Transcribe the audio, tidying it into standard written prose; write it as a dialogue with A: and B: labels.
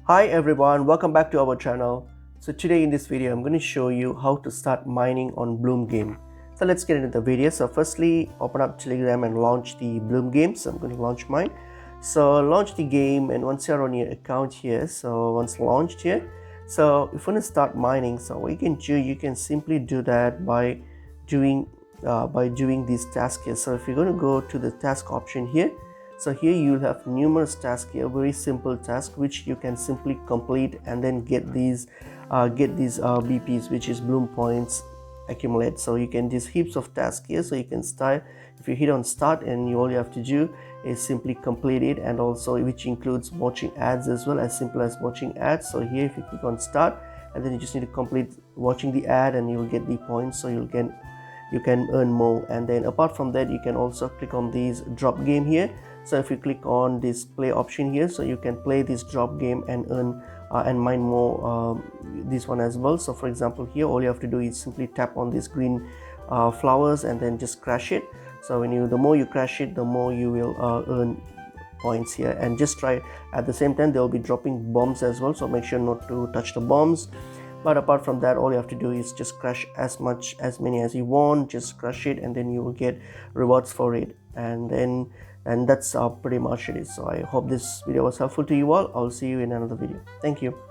A: Hi everyone, welcome back to our channel. So today in this video I'm going to show you how to start mining on Blum Game. So let's get into the video. So firstly open up Telegram and launch the Blum Game. So I'm going to launch mine. So launch the game, and once you're on your account here, so once launched here, so if you want to start mining, so what you can do, you can simply do that by doing this task here. So if you're going to go to the task option here, so here you'll have numerous tasks here, very simple task which you can simply complete and then get these BPs, which is Bloom points, accumulate. So you can these heaps of tasks here. So you can start, if you hit on start, and all you have to do is simply complete it, and also which includes watching ads as well, as simple as watching ads. So here if you click on start, and then you just need to complete watching the ad and you'll get the points, so you can earn more. And then apart from that, you can also click on this drop game here. So if you click on this play option here, so you can play this drop game and earn and mine more this one as well. So for example here, all you have to do is simply tap on these green flowers and then just crash it. So the more you crash it, the more you will earn points here. And just try at the same time, they'll be dropping bombs as well, so make sure not to touch the bombs. But apart from that, all you have to do is just crush as many as you want, just crush it, and then you will get rewards for it. And that's pretty much it is. So I hope this video was helpful to you all. I'll see you in another video. Thank you.